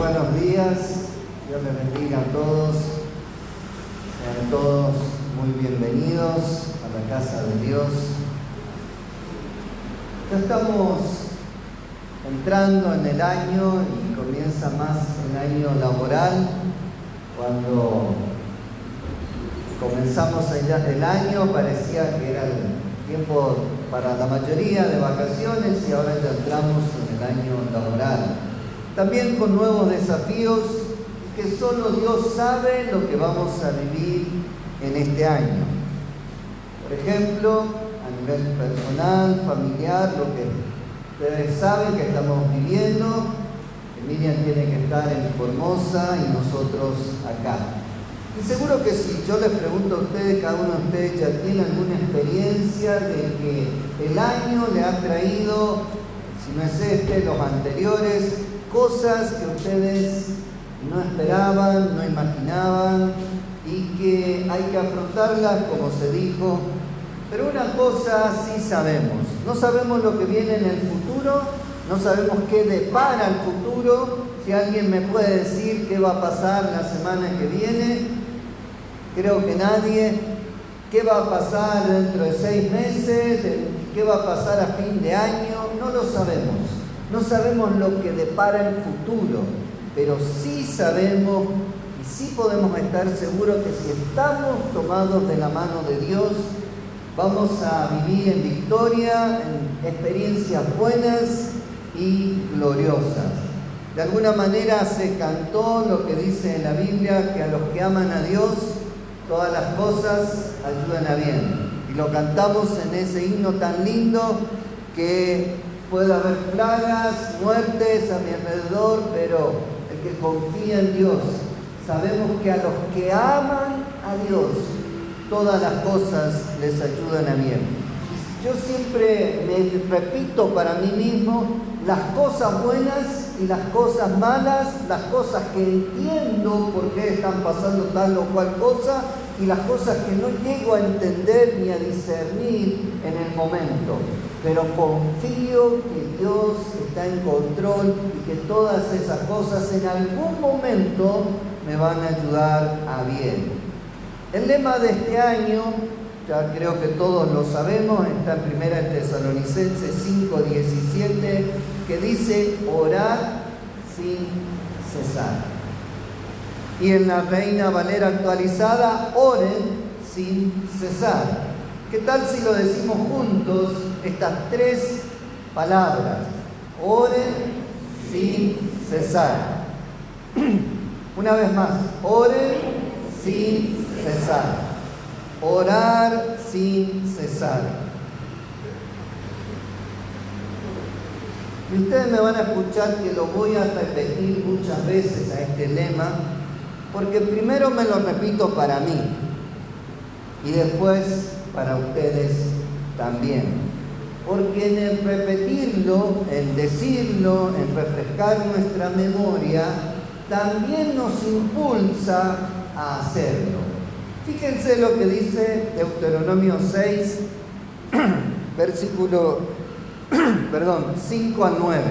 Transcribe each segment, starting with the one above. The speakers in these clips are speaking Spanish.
buenos días, Dios les bendiga a todos, sean todos muy bienvenidos a la casa de Dios. Ya estamos entrando en el año y comienza más el año laboral. Cuando comenzamos el año parecía que era el tiempo para la mayoría de vacaciones y ahora ya entramos en el año laboral. También con nuevos desafíos que solo Dios sabe lo que vamos a vivir en este año. Por ejemplo, a nivel personal, familiar, lo que ustedes saben que estamos viviendo. Miriam tiene que estar en Formosa y nosotros acá. Y seguro que si yo les pregunto a ustedes, cada uno de ustedes ya tiene alguna experiencia de que el año le ha traído, si no es los anteriores, cosas que ustedes no esperaban, no imaginaban y que hay que afrontarlas como se dijo. Pero una cosa sí sabemos, no sabemos lo que viene en el futuro, no sabemos qué depara el futuro. Si alguien me puede decir qué va a pasar la semana que viene, creo que nadie. ¿Qué va a pasar dentro de 6 meses? ¿Qué va a pasar a fin de año? No lo sabemos. No sabemos lo que depara el futuro, pero sí sabemos y sí podemos estar seguros que si estamos tomados de la mano de Dios, vamos a vivir en victoria, en experiencias buenas y gloriosas. De alguna manera se cantó lo que dice en la Biblia, que a los que aman a Dios, todas las cosas ayudan a bien. Y lo cantamos en ese himno tan lindo que puede haber plagas, muertes a mi alrededor, pero el que confía en Dios, sabemos que a los que aman a Dios, todas las cosas les ayudan a bien. Yo siempre me repito para mí mismo las cosas buenas y las cosas malas, las cosas que entiendo por qué están pasando tal o cual cosa y las cosas que no llego a entender ni a discernir en el momento. Pero confío que Dios está en control y que todas esas cosas en algún momento me van a ayudar a bien. El lema de este año, ya creo que todos lo sabemos, está en 1 Tesalonicenses 5:17, que dice orar sin cesar. Y en la Reina Valera actualizada, oren sin cesar. ¿Qué tal si lo decimos juntos, estas 3 palabras? Oren sin cesar. Una vez más, oren sin cesar. Orar sin cesar. Y ustedes me van a escuchar que lo voy a repetir muchas veces a este lema, porque primero me lo repito para mí y después para ustedes también. Porque en el repetirlo, en decirlo, en refrescar nuestra memoria, también nos impulsa a hacerlo. Fíjense lo que dice Deuteronomio 6, versículo 5 al 9.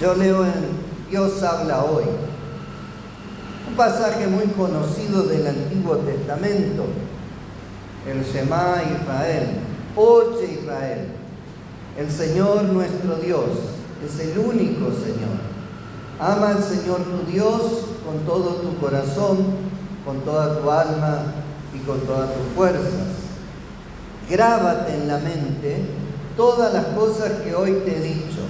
Yo leo en Dios habla hoy. Un pasaje muy conocido del Antiguo Testamento. El Shema Israel. Oye Israel, el Señor nuestro Dios es el único Señor. Ama al Señor tu Dios con todo tu corazón, con toda tu alma y con todas tus fuerzas. Grábate en la mente todas las cosas que hoy te he dicho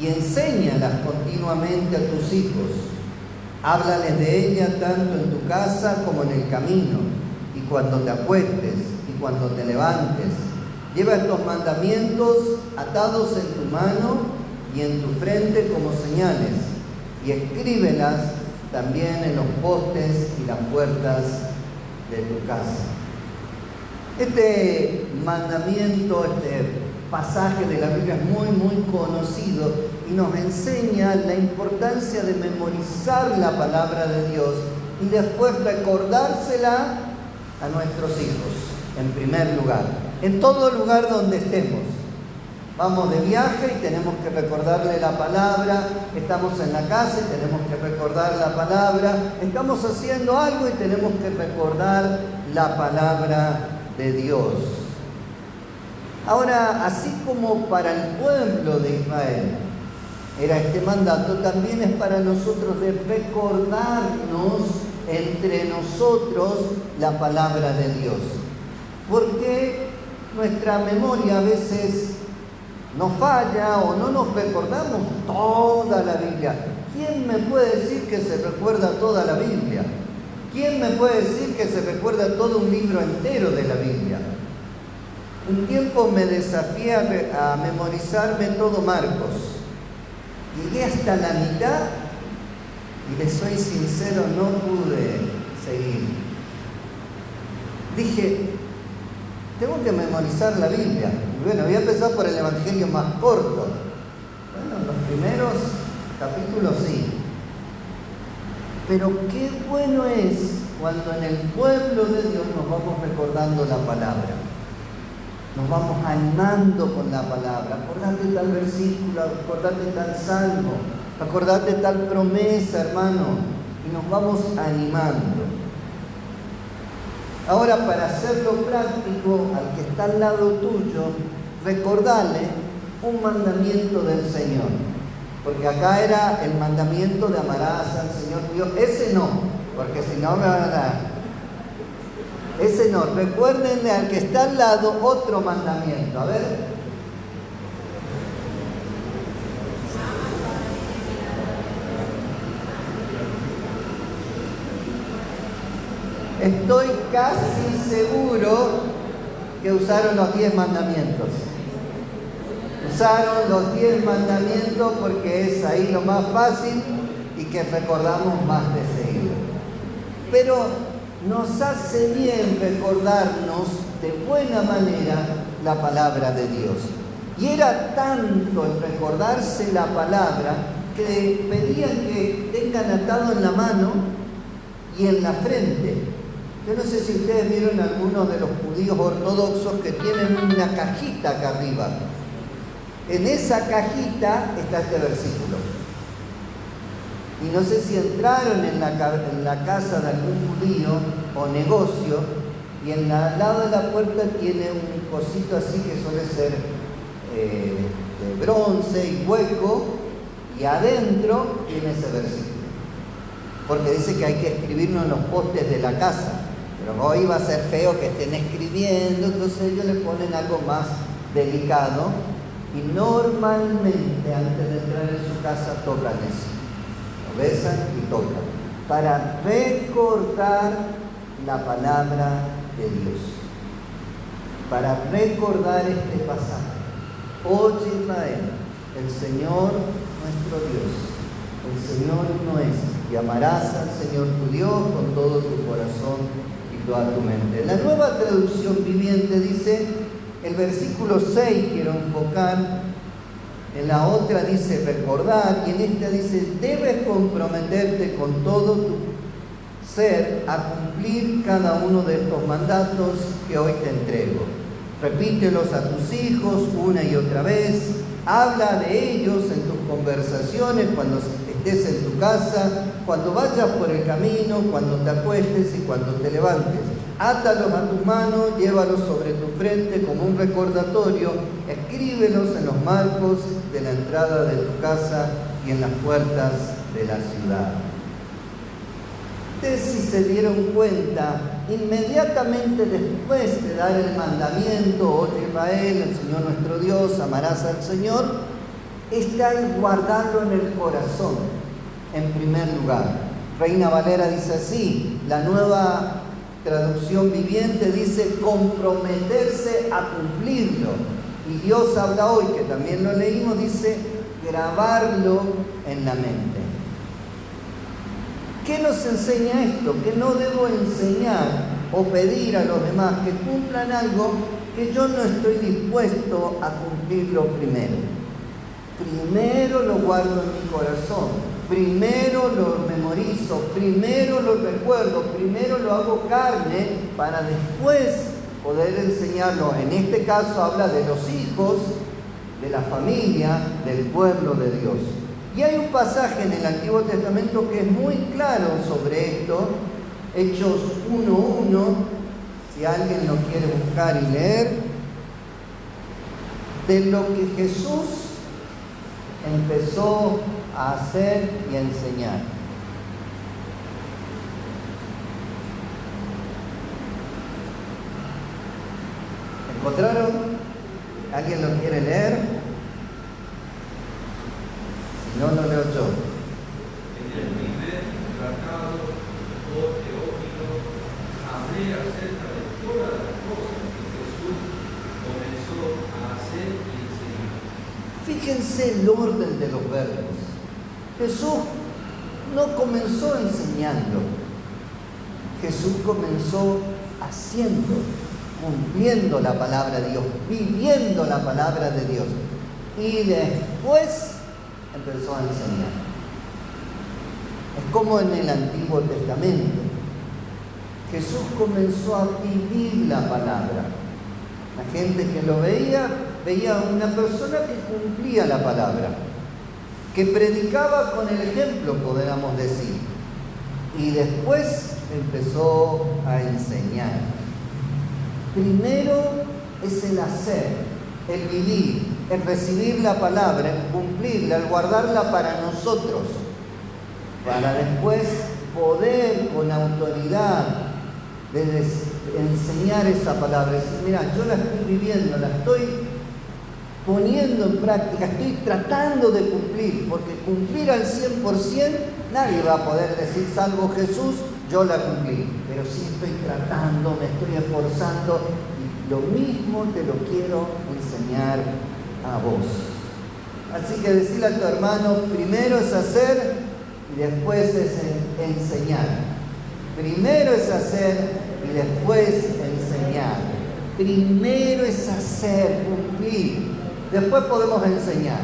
y enséñalas continuamente a tus hijos. Háblales de ellas tanto en tu casa como en el camino, y cuando te acuestes y cuando te levantes. Lleva estos mandamientos atados en tu mano y en tu frente como señales, y escríbelas también en los postes y las puertas de tu casa. Este mandamiento, este pasaje de la Biblia es muy conocido y nos enseña la importancia de memorizar la palabra de Dios y después recordársela a nuestros hijos, en primer lugar. en todo lugar donde estemos. Vamos de viaje y tenemos que recordarle la palabra, estamos en la casa y tenemos que recordar la palabra, estamos haciendo algo y tenemos que recordar la palabra de Dios. Ahora, así como para el pueblo de Israel era este mandato, también es para nosotros de recordarnos entre nosotros la palabra de Dios. Porque nuestra memoria a veces nos falla o no nos recordamos toda la Biblia. ¿Quién me puede decir que se recuerda toda la Biblia? ¿Quién me puede decir que se recuerda todo un libro entero de la Biblia? Un tiempo me desafié a memorizarme todo Marcos. Llegué hasta la mitad y les soy sincero, no pude seguir. Dije, tengo que memorizar la Biblia. Y bueno, voy a empezar por el Evangelio más corto. Bueno, los primeros capítulos sí. Pero qué bueno es cuando en el pueblo de Dios nos vamos recordando la palabra. Nos vamos animando con la palabra. Acordate tal versículo, acordate tal salmo, acordate tal promesa, hermano. Y nos vamos animando. Ahora, para hacerlo práctico, al que está al lado tuyo, recordale un mandamiento del Señor. Porque acá era el mandamiento de amarás al Señor tu Dios. Ese no, porque si no me van a dar. Ese no. Recuérdenle al que está al lado otro mandamiento. A ver. Estoy casi seguro que usaron los 10 mandamientos. Usaron los 10 mandamientos porque es ahí lo más fácil y que recordamos más de seguido. Pero nos hace bien recordarnos de buena manera la palabra de Dios. Y era tanto el recordarse la palabra que pedían que tengan atado en la mano y en la frente. Yo no sé si ustedes vieron algunos de los judíos ortodoxos que tienen una cajita acá arriba. En esa cajita está este versículo. Y no sé si entraron en la casa de algún judío o negocio y al lado de la puerta tiene un cosito así que suele ser de bronce y hueco y adentro tiene ese versículo. Porque dice que hay que escribirlo en los postes de la casa. Pero hoy va a ser feo que estén escribiendo, entonces ellos le ponen algo más delicado y normalmente antes de entrar en su casa tocan eso. Lo besan y tocan. Para recordar la palabra de Dios. Para recordar este pasaje. Oye Israel, el Señor nuestro Dios, el Señor uno es, y amarás al Señor tu Dios con todo tu corazón y toda tu mente. La Nueva Traducción Viviente dice, el versículo 6 quiero enfocar, en la otra dice recordar, y en esta dice, debes comprometerte con todo tu ser a cumplir cada uno de estos mandatos que hoy te entrego. Repítelos a tus hijos una y otra vez, habla de ellos en tus conversaciones cuando estés en tu casa, cuando vayas por el camino, cuando te acuestes y cuando te levantes. Átalos a tus manos, llévalos sobre tu frente como un recordatorio, escríbelos en los marcos de la entrada de tu casa y en las puertas de la ciudad. Ustedes, si se dieron cuenta, inmediatamente después de dar el mandamiento, oye Israel, el Señor nuestro Dios, amarás al Señor, está el guardarlo en el corazón, en primer lugar. Reina Valera dice así, la Nueva Traducción Viviente dice comprometerse a cumplirlo. Y Dios habla hoy, que también lo leímos, dice grabarlo en la mente. ¿Qué nos enseña esto? Que no debo enseñar o pedir a los demás que cumplan algo que yo no estoy dispuesto a cumplirlo primero. Primero lo guardo en mi corazón, primero lo memorizo, primero lo recuerdo, primero lo hago carne para después poder enseñarlo. En este caso habla de los hijos, de la familia, del pueblo de Dios. Y hay un pasaje en el Antiguo Testamento que es muy claro sobre esto, Hechos 1:1, si alguien lo quiere buscar y leer, de lo que Jesús empezó a hacer y a enseñar. ¿Encontraron? ¿Alguien lo quiere leer? Si no, lo leo yo. En el primer tratado, oh Teófilo, hablé acerca de todas las cosas que Jesús comenzó a hacer y enseñar. Fíjense el orden de los verbos. Jesús no comenzó enseñando. Jesús comenzó haciendo, cumpliendo la palabra de Dios, viviendo la palabra de Dios. Y después empezó a enseñar. Es como en el Antiguo Testamento. Jesús comenzó a vivir la palabra. La gente que lo veía a una persona que cumplía la palabra, que predicaba con el ejemplo, podríamos decir. Y después empezó a enseñar. Primero es el hacer, el vivir, el recibir la palabra, el cumplirla, el guardarla para nosotros, para después poder con autoridad enseñar esa palabra. Decir, mira, yo la estoy viviendo, la estoy poniendo en práctica, estoy tratando de cumplir, porque cumplir al 100% nadie va a poder decir, salvo Jesús, yo la cumplí. Pero sí estoy tratando, me estoy esforzando, y lo mismo te lo quiero enseñar a vos. Así que decirle a tu hermano, primero es hacer y después es enseñar. Primero es hacer y después enseñar. Primero es hacer, cumplir. Después podemos enseñar.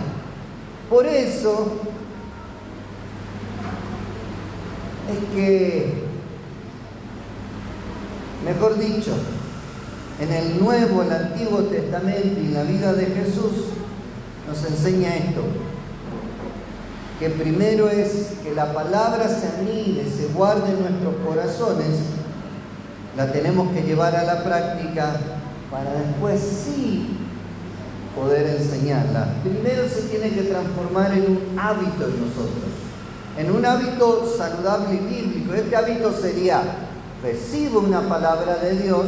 Por eso es que, mejor dicho, en el Nuevo, el Antiguo Testamento y la vida de Jesús nos enseña esto, que primero es que la palabra se anide, se guarde en nuestros corazones, la tenemos que llevar a la práctica para después sí poder enseñarla. Primero se tiene que transformar en un hábito en nosotros, en un hábito saludable y bíblico. Este hábito sería, recibo una palabra de Dios,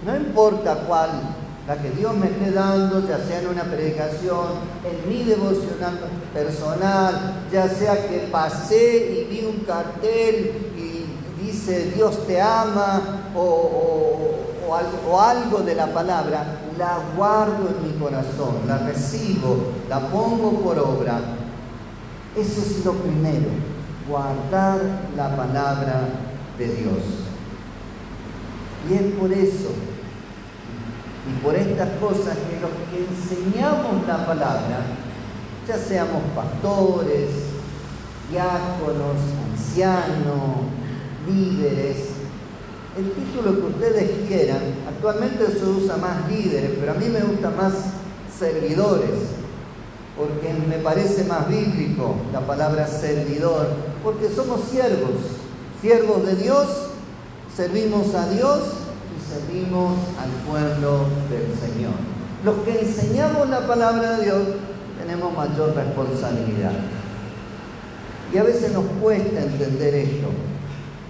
no importa cuál, la que Dios me esté dando, ya sea en una predicación, en mi devocional personal, ya sea que pasé y vi un cartel y dice Dios te ama o algo de la palabra, la guardo en mi corazón, la recibo, la pongo por obra. Eso es lo primero, guardar la palabra de Dios. Y es por eso y por estas cosas que los que enseñamos la palabra, ya seamos pastores, diáconos, ancianos, líderes, el título que ustedes quieran, actualmente se usa más líderes, pero a mí me gusta más servidores, porque me parece más bíblico la palabra servidor, porque somos siervos de Dios, servimos a Dios y servimos al pueblo del Señor. Los que enseñamos la palabra de Dios tenemos mayor responsabilidad. Y a veces nos cuesta entender esto,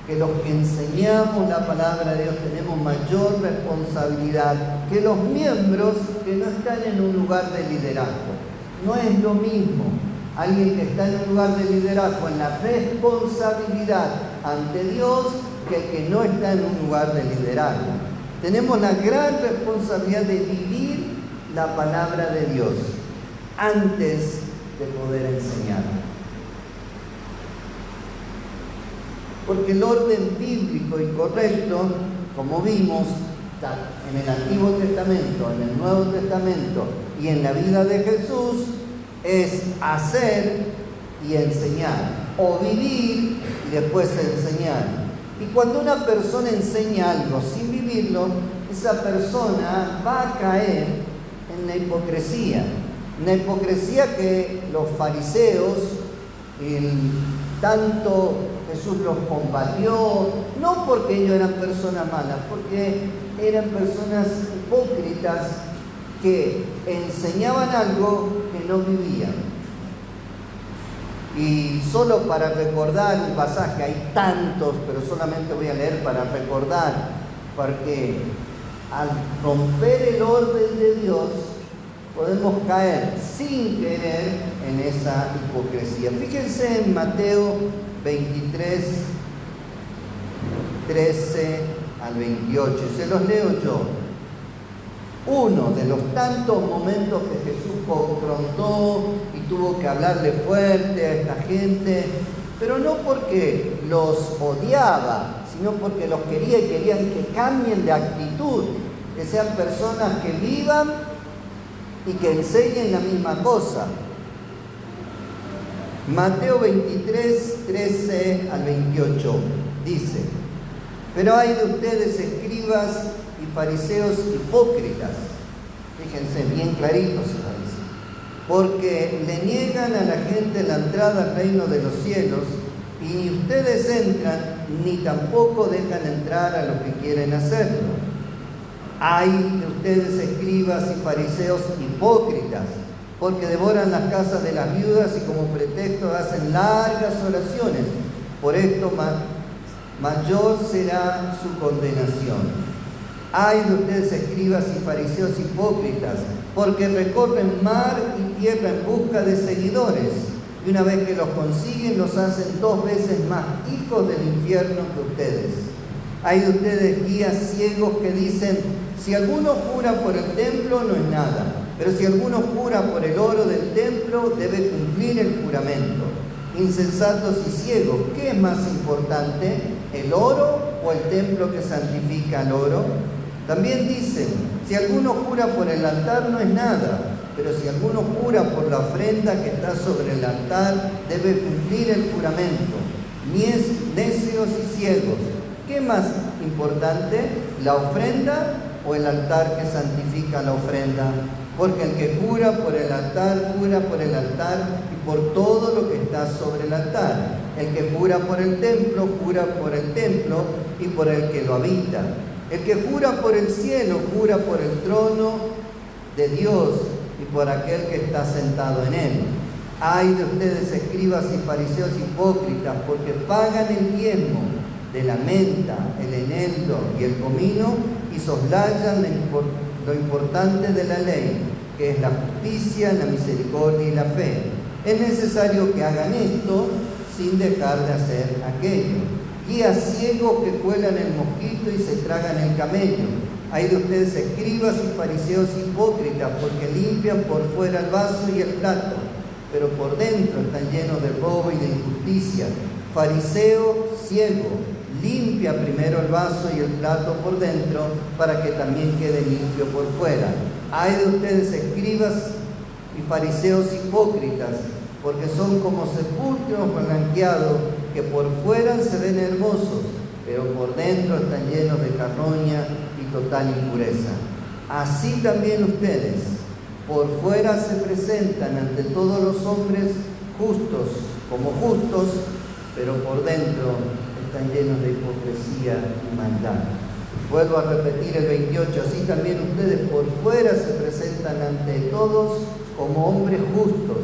que los que enseñamos la palabra de Dios tenemos mayor responsabilidad que los miembros que no están en un lugar de liderazgo. No es lo mismo alguien que está en un lugar de liderazgo en la responsabilidad ante Dios que el que no está en un lugar de liderazgo. Tenemos la gran responsabilidad de vivir la palabra de Dios antes de poder enseñarla. Porque el orden bíblico y correcto, como vimos en el Antiguo Testamento, en el Nuevo Testamento y en la vida de Jesús, es hacer y enseñar, o vivir y después enseñar. Y cuando una persona enseña algo sin vivirlo, esa persona va a caer en la hipocresía. Una hipocresía que los fariseos, tanto Jesús los combatió, no porque ellos eran personas malas, porque eran personas hipócritas que enseñaban algo que no vivían. Y solo para recordar un pasaje, hay tantos, pero solamente voy a leer para recordar, porque al romper el orden de Dios, podemos caer sin querer en esa hipocresía. Fíjense en Mateo 23, 13 al 28, se los leo yo. Uno de los tantos momentos que Jesús confrontó y tuvo que hablarle fuerte a esta gente, pero no porque los odiaba, sino porque los quería y querían que cambien de actitud, que sean personas que vivan y que enseñen la misma cosa. Mateo 23, 13 al 28 dice: pero hay de ustedes, escribas y fariseos hipócritas, fíjense bien clarito se lo dice, porque le niegan a la gente la entrada al reino de los cielos, y ni ustedes entran, ni tampoco dejan entrar a los que quieren hacerlo. Hay de ustedes, escribas y fariseos hipócritas, porque devoran las casas de las viudas y como pretexto hacen largas oraciones. Por esto mayor será su condenación. Hay de ustedes, escribas y fariseos hipócritas, porque recorren mar y tierra en busca de seguidores, y una vez que los consiguen, los hacen 2 veces más hijos del infierno que ustedes. Hay de ustedes, guías ciegos, que dicen: si alguno jura por el templo, no es nada, pero si alguno jura por el oro del templo, debe cumplir el juramento. Insensatos y ciegos, ¿qué es más importante, el oro o el templo que santifica al oro? También dicen: si alguno jura por el altar, no es nada, pero si alguno jura por la ofrenda que está sobre el altar, debe cumplir el juramento. Necios y ciegos, ¿qué es más importante, la ofrenda o el altar que santifica la ofrenda? Porque el que jura por el altar, jura por el altar y por todo lo que está sobre el altar. El que jura por el templo, jura por el templo y por el que lo habita. El que jura por el cielo, jura por el trono de Dios y por aquel que está sentado en él. Ay de ustedes, escribas y fariseos hipócritas, porque pagan el diezmo de la menta, el eneldo y el comino, y soslayan lo importante de la ley, que es la justicia, la misericordia y la fe. Es necesario que hagan esto sin dejar de hacer aquello. Guías ciegos que cuelan el mosquito y se tragan el camello. Hay de ustedes, escribas y fariseos hipócritas, porque limpian por fuera el vaso y el plato, pero por dentro están llenos de robo y de injusticia. Fariseo ciego, limpia primero el vaso y el plato por dentro, para que también quede limpio por fuera. Hay de ustedes, escribas y fariseos hipócritas, porque son como sepulcros blanqueados, que por fuera se ven hermosos, pero por dentro están llenos de carroña y total impureza. Así también ustedes, por fuera se presentan ante todos los hombres justos, como justos, pero por dentro están llenos de hipocresía y maldad. Vuelvo a repetir el 28, así también ustedes por fuera se presentan ante todos como hombres justos,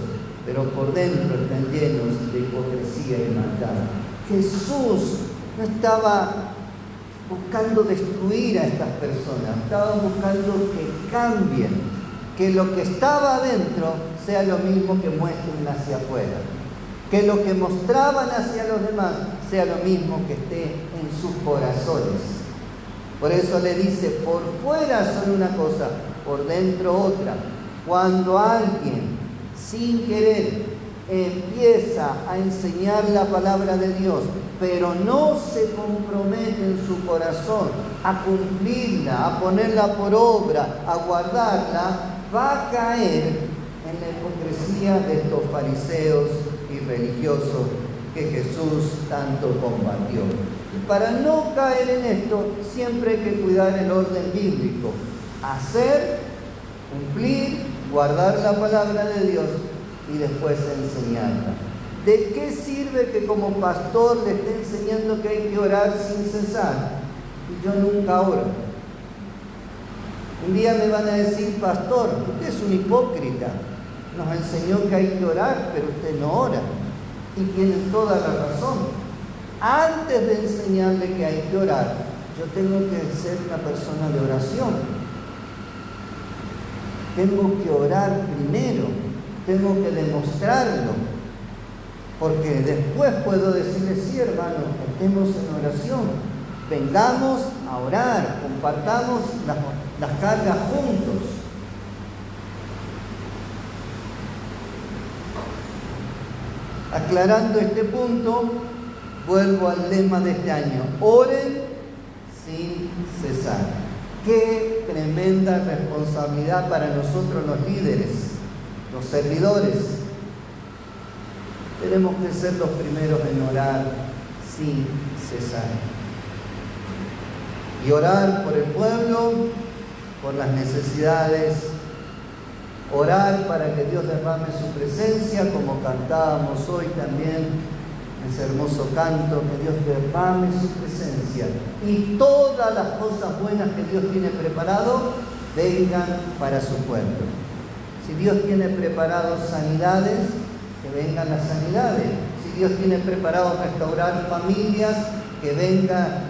pero por dentro están llenos de hipocresía y maldad. Jesús no estaba buscando destruir a estas personas, estaba buscando que cambien, que lo que estaba adentro sea lo mismo que muestren hacia afuera, que lo que mostraban hacia los demás sea lo mismo que esté en sus corazones. Por eso le dice, por fuera son una cosa, por dentro otra. Cuando alguien, sin querer, empieza a enseñar la palabra de Dios, pero no se compromete en su corazón a cumplirla, a ponerla por obra, a guardarla, va a caer en la hipocresía de estos fariseos y religiosos que Jesús tanto combatió. Y para no caer en esto, siempre hay que cuidar el orden bíblico. Hacer, cumplir, guardar la palabra de Dios y después enseñarla. ¿De qué sirve que como pastor le esté enseñando que hay que orar sin cesar? Y yo nunca oro. Un día me van a decir, pastor, usted es un hipócrita. Nos enseñó que hay que orar, pero usted no ora. Y tienen toda la razón. Antes de enseñarle que hay que orar, yo tengo que ser una persona de oración. Tengo que orar primero, tengo que demostrarlo, porque después puedo decirle, sí, hermano, estemos en oración, vengamos a orar, compartamos las cargas juntos. Aclarando este punto, vuelvo al lema de este año: oren sin cesar. Qué tremenda responsabilidad para nosotros los líderes, los servidores. Tenemos que ser los primeros en orar sin cesar. Y orar por el pueblo, por las necesidades. Orar para que Dios derrame su presencia, como cantábamos hoy también, ese hermoso canto, que Dios derrame su presencia y todas las cosas buenas que Dios tiene preparado vengan para su pueblo. Si Dios tiene preparado sanidades, que vengan las sanidades. Si Dios tiene preparado restaurar familias, que venga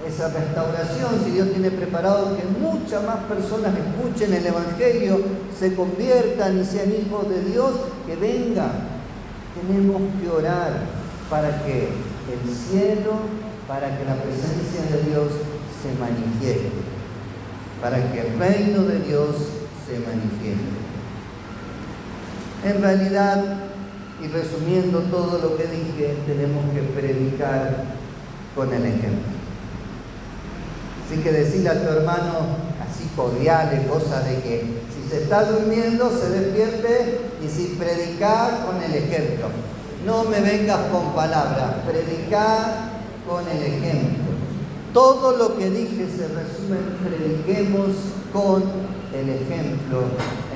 esa restauración. Si Dios tiene preparado que muchas más personas escuchen el Evangelio, se conviertan y sean hijos de Dios, que venga. Tenemos que orar para que el cielo, para que la presencia de Dios se manifieste, para que el reino de Dios se manifieste. En realidad, y resumiendo todo lo que dije, tenemos que predicar con el ejemplo. Así que decirle a tu hermano así cordiales, cosa de que si se está durmiendo se despierte, y si predicar con el ejemplo. No me vengas con palabras, predicar con el ejemplo. Todo lo que dije se resume en prediquemos con el ejemplo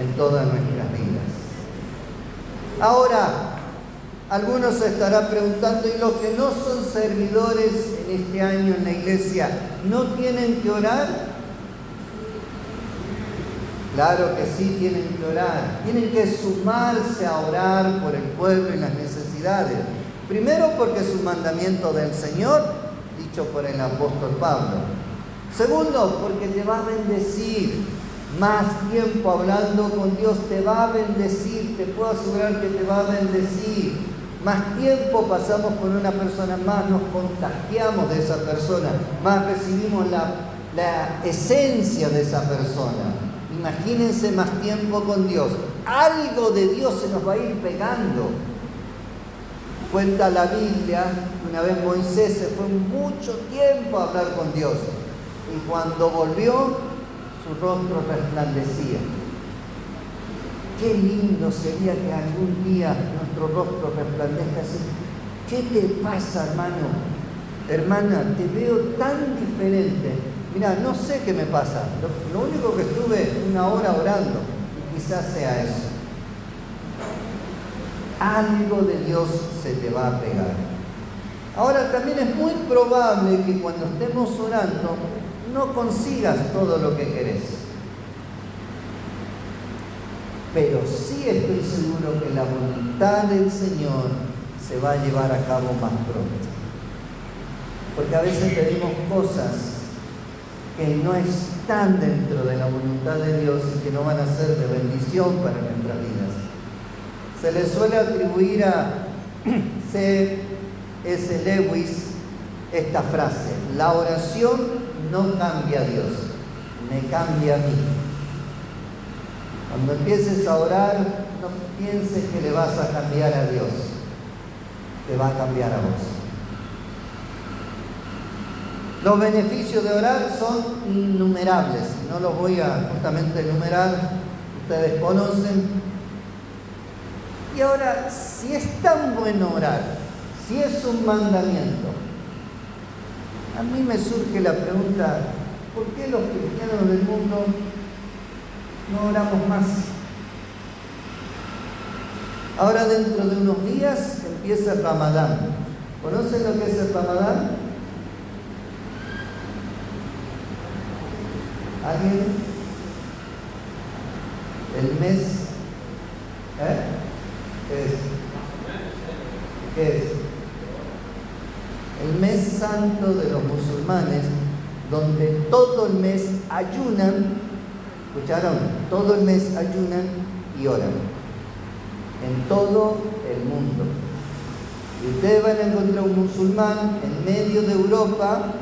en todas nuestras vidas. Ahora, algunos se estarán preguntando, ¿y los que no son servidores en este año en la iglesia no tienen que orar? Claro que sí tienen que orar. Tienen que sumarse a orar por el pueblo y las necesidades. Primero porque es un mandamiento del Señor, dicho por el apóstol Pablo. Segundo, porque te va a bendecir. Más tiempo hablando con Dios te va a bendecir, te puedo asegurar que te va a bendecir. Más tiempo pasamos con una persona, más nos contagiamos de esa persona, más recibimos la esencia de esa persona. Imagínense más tiempo con Dios. Algo de Dios se nos va a ir pegando. Cuenta la Biblia que una vez Moisés se fue mucho tiempo a hablar con Dios. Y cuando volvió, su rostro resplandecía. Qué lindo sería que algún día nuestro rostro resplandezca así. ¿Qué te pasa, hermano? Hermana, te veo tan diferente. Mira, no sé qué me pasa. Lo único que estuve una hora orando, y quizás sea eso. Algo de Dios se te va a pegar. Ahora, también es muy probable que cuando estemos orando no consigas todo lo que querés. Pero sí estoy seguro que la voluntad del Señor se va a llevar a cabo más pronto. Porque a veces pedimos cosas que no están dentro de la voluntad de Dios y que no van a ser de bendición para nuestras vidas. Se le suele atribuir a C.S. Lewis esta frase: la oración no cambia a Dios, me cambia a mí. Cuando empieces a orar, no pienses que le vas a cambiar a Dios, te va a cambiar a vos. Los beneficios de orar son innumerables, no los voy a justamente enumerar, ustedes conocen. Y ahora, si es tan bueno orar, si es un mandamiento, A mí me surge la pregunta, ¿por qué los cristianos del mundo no oramos más? Ahora dentro de unos días empieza el Ramadán. ¿Conocen lo que es el Ramadán? ¿Alguien? El mes, ¿qué es? ¿Qué es? El mes santo de los musulmanes, donde todo el mes ayunan, ¿escucharon? Todo el mes ayunan y oran, en todo el mundo. Y ustedes van a encontrar un musulmán en medio de Europa,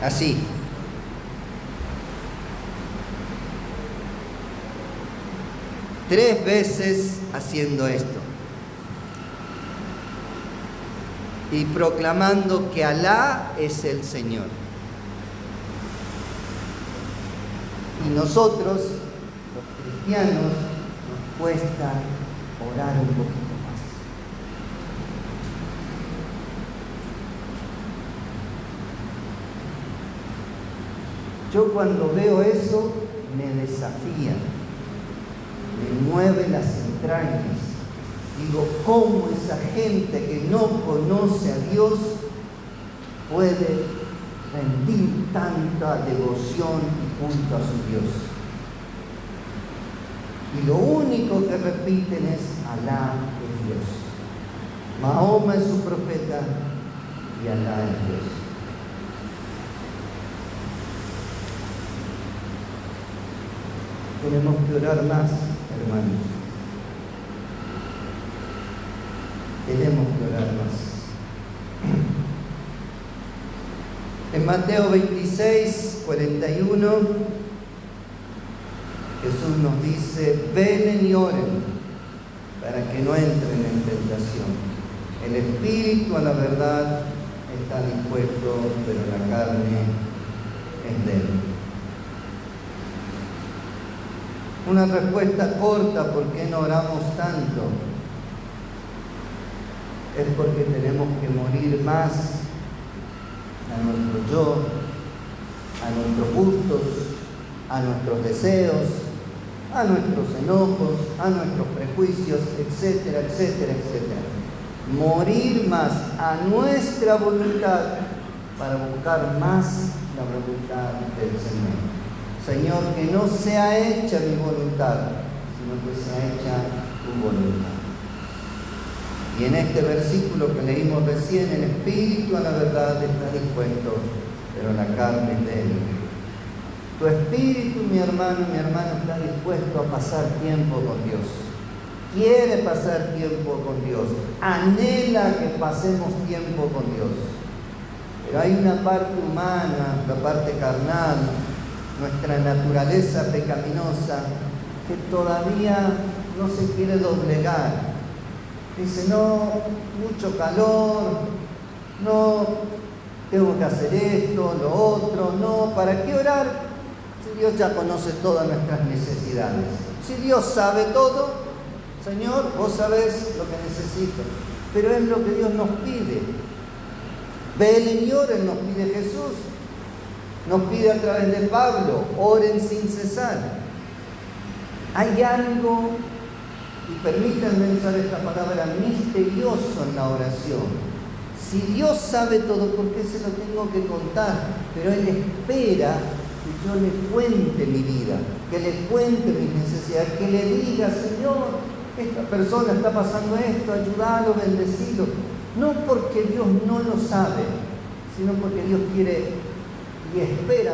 así. Tres veces haciendo esto y proclamando que Alá es el Señor. Y nosotros, los cristianos, nos cuesta orar un poquito más. Yo cuando veo eso me desafía, me mueve las entrañas. Digo, ¿cómo esa gente que no conoce a Dios puede rendir tanta devoción y culto a su Dios? Y lo único que repiten es Alá es Dios. Mahoma es su profeta y Alá es Dios. Tenemos que orar más, hermanos. Tenemos que orar más. En Mateo 26, 41, Jesús nos dice, velen y oren para que no entren en tentación. El espíritu a la verdad está dispuesto, pero la carne es débil. Una respuesta corta, ¿por qué no oramos tanto? Es porque tenemos que morir más a nuestro yo, a nuestros gustos, a nuestros deseos, a nuestros enojos, a nuestros prejuicios, etcétera, etcétera, etcétera. Morir más a nuestra voluntad para buscar más la voluntad del Señor. Señor, que no sea hecha mi voluntad, sino que sea hecha tu voluntad. Y en este versículo que leímos recién, el espíritu a la verdad está dispuesto, pero la carne es débil. Tu espíritu, mi hermano, está dispuesto a pasar tiempo con Dios. Quiere pasar tiempo con Dios. Anhela que pasemos tiempo con Dios. Pero hay una parte humana, la parte carnal, nuestra naturaleza pecaminosa, que todavía no se quiere doblegar. Dice, no, mucho calor, no, tengo que hacer esto, lo otro, no, ¿para qué orar? Si Dios ya conoce todas nuestras necesidades. Si Dios sabe todo, Señor, vos sabés lo que necesito. Pero es lo que Dios nos pide. Velen y oren, nos pide Jesús. Nos pide a través de Pablo, oren sin cesar. Hay algo, y permítanme usar esta palabra, misterioso en la oración. Si Dios sabe todo, ¿por qué se lo tengo que contar? Pero Él espera que yo le cuente mi vida, que le cuente mis necesidades, que le diga, Señor, esta persona está pasando esto, ayúdalo, bendecilo. No porque Dios no lo sabe, sino porque Dios quiere y espera